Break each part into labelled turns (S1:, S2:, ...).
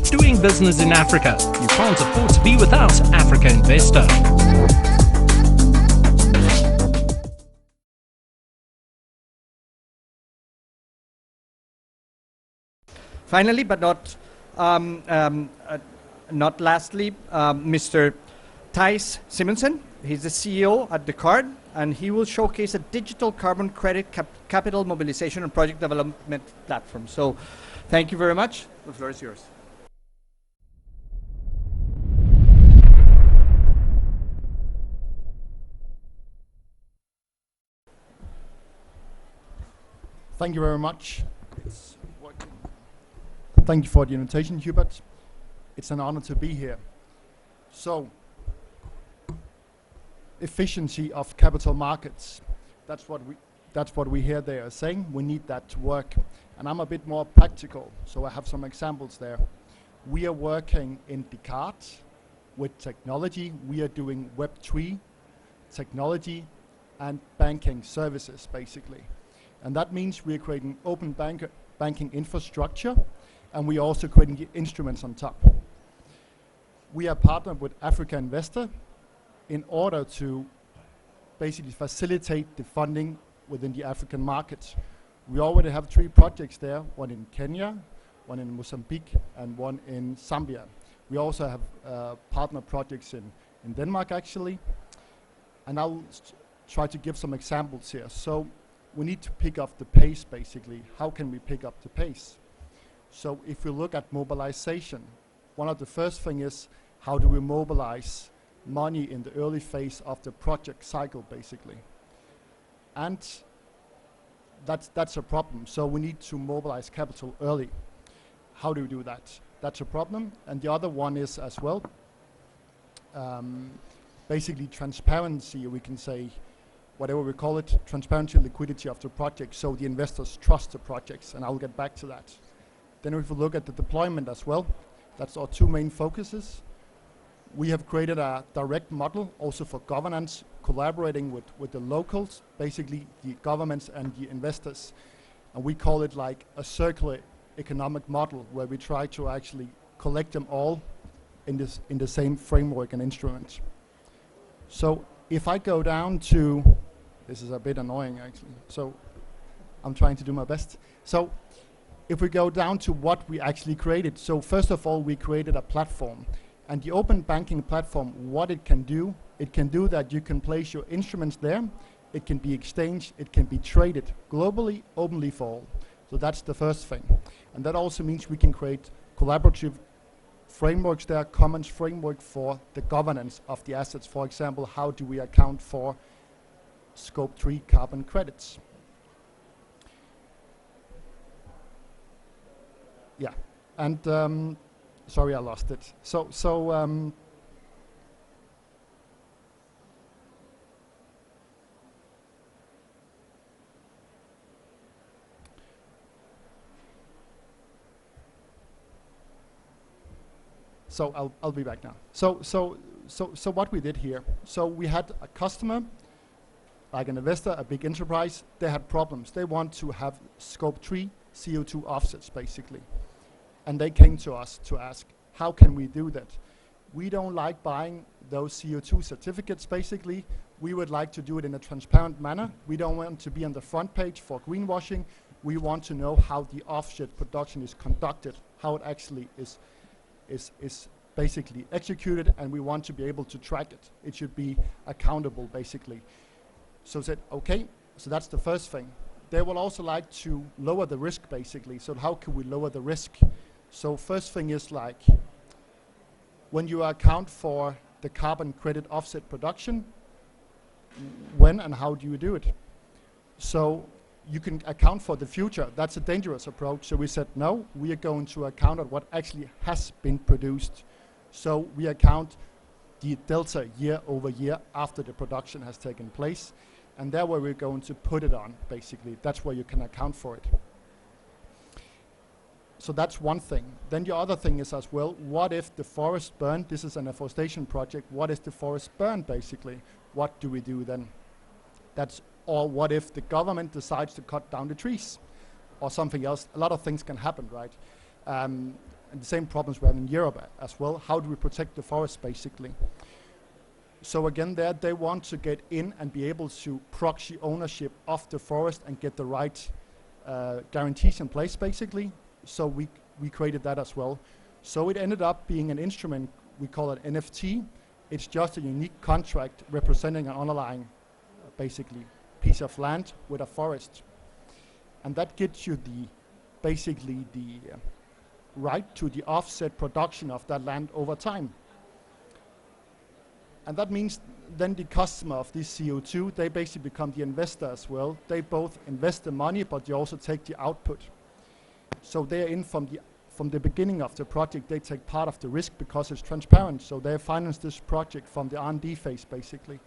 S1: doing business in Africa. You can't afford to be without Africa Investor.
S2: Finally, but not lastly, Mr. Theis Simonsen. He's the CEO at the Card, and he will showcase a digital carbon credit capital mobilization and project development platform. So thank you very much. The floor is yours.
S3: Thank you very much. Thank you for the invitation, Hubert. It's an honor to be here. So, efficiency of capital markets. That's what we hear they are saying. We need that to work. And I'm a bit more practical, so I have some examples there. We are working in Descartes with technology. We are doing Web3 technology and banking services, basically. And that means we are creating open banking infrastructure, and we are also creating the instruments on top. We are partnered with Africa Investor in order to basically facilitate the funding within the African markets. We already have 3 projects there, one in Kenya, one in Mozambique, and one in Zambia. We also have partner projects in Denmark, actually. And I'll try to give some examples here. So we need to pick up the pace, basically. How can we pick up the pace? So if we look at mobilization, one of the first thing is, how do we mobilize money in the early phase of the project cycle, basically? And that's a problem. So we need to mobilize capital early. How do we do that? That's a problem. And the other one is as well, basically transparency, we can say, whatever we call it, transparency, liquidity of the project, so the investors trust the projects, and I'll get back to that. Then if we look at the deployment as well, that's our 2 main focuses. We have created a direct model also for governance, collaborating with the locals, basically the governments and the investors. And we call it like a circular economic model, where we try to actually collect them all in the same framework and instrument. So if I go down to, this is a bit annoying actually, so I'm trying to do my best. So if we go down to what we actually created, so first of all, we created a platform. And the open banking platform, what it can do that you can place your instruments there, it can be exchanged, it can be traded globally, openly for all. So that's the first thing. And that also means we can create collaborative frameworks there, common framework for the governance of the assets. For example, how do we account for Scope 3 carbon credits? Yeah, and sorry, I lost it. So I'll be back now. So what we did here, so we had a customer, like an investor, a big enterprise. They had problems. They want to have Scope 3 CO2 offsets, basically. And they came to us to ask, how can we do that? We don't like buying those CO2 certificates, basically. We would like to do it in a transparent manner. We don't want to be on the front page for greenwashing. We want to know how the offset production is conducted, how it actually is basically executed, and we want to be able to track it. It should be accountable, basically. So said, okay, so that's the first thing. They will also like to lower the risk, basically. So how can we lower the risk? So first thing is like, when you account for the carbon credit offset production, when and how do you do it? So you can account for the future. That's a dangerous approach. So we said, no, we are going to account on what actually has been produced. So we account the delta year over year after the production has taken place. And there where we're going to put it on, basically. That's where you can account for it. So that's one thing. Then the other thing is as well, what if the forest burned? This is an afforestation project. What if the forest burned, basically? What do we do then? Or what if the government decides to cut down the trees or something else? A lot of things can happen, right? And the same problems we have in Europe as well. How do we protect the forest, basically? So again, there they want to get in and be able to proxy ownership of the forest and get the right guarantees in place, basically. So we created that as well. So it ended up being an instrument, we call it NFT. It's just a unique contract representing an underlying, basically, piece of land with a forest. And that gets you basically the right to the offset production of that land over time. And that means then the customer of this CO2, they basically become the investor as well. They both invest the money, but they also take the output. So they're in from the beginning of the project. They take part of the risk because it's transparent. So they finance this project from the R&D phase, basically.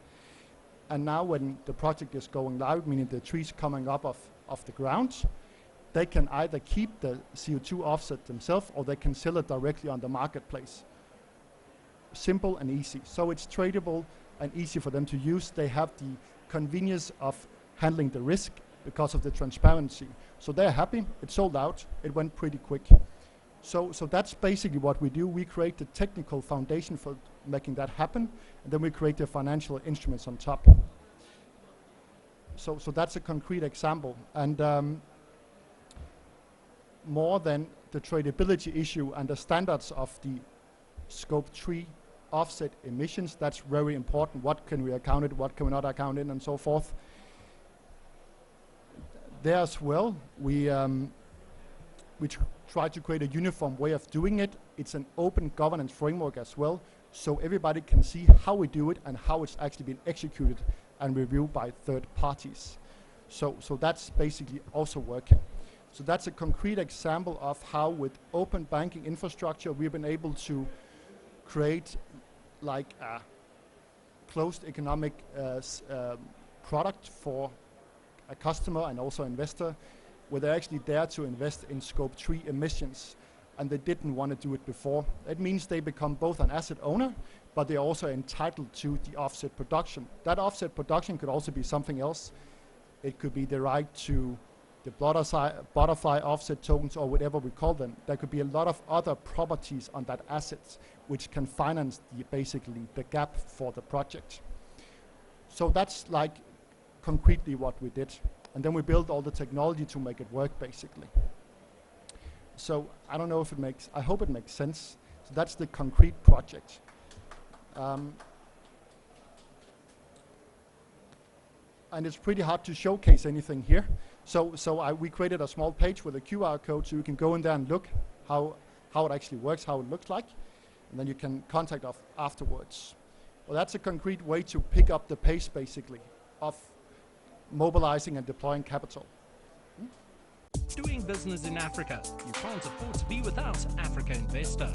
S3: And now when the project is going live, meaning the trees coming up off the ground, they can either keep the CO2 offset themselves or they can sell it directly on the marketplace. Simple and easy. So it's tradable and easy for them to use. They have the convenience of handling the risk because of the transparency. So they're happy. It sold out. It went pretty quick. So that's basically what we do. We create the technical foundation for making that happen, and then we create the financial instruments on top. So that's a concrete example. And more than the tradability issue and the standards of the Scope 3 offset emissions, that's very important. What can we account it, what can we not account in, and so forth. There as well, we try to create a uniform way of doing it. It's an open governance framework as well, so everybody can see how we do it and how it's actually been executed and reviewed by third parties. So that's basically also working. So that's a concrete example of how with open banking infrastructure we've been able to create like a closed economic product for a customer and also investor, where they're actually there to invest in Scope 3 emissions, and they didn't want to do it before. It means they become both an asset owner, but they're also entitled to the offset production. That offset production could also be something else. It could be the right to the butterfly offset tokens or whatever we call them. There could be a lot of other properties on that asset which can finance basically the gap for the project. So that's like concretely what we did. And then we built all the technology to make it work, basically. So I don't know if it makes, I hope it makes sense. So that's the concrete project. And it's pretty hard to showcase anything here. So we created a small page with a QR code so you can go in there and look how it actually works, how it looks like, and then you can contact us afterwards. Well, that's a concrete way to pick up the pace, basically, of mobilizing and deploying capital.
S1: Doing business in Africa, you can't afford to be without Africa Investor.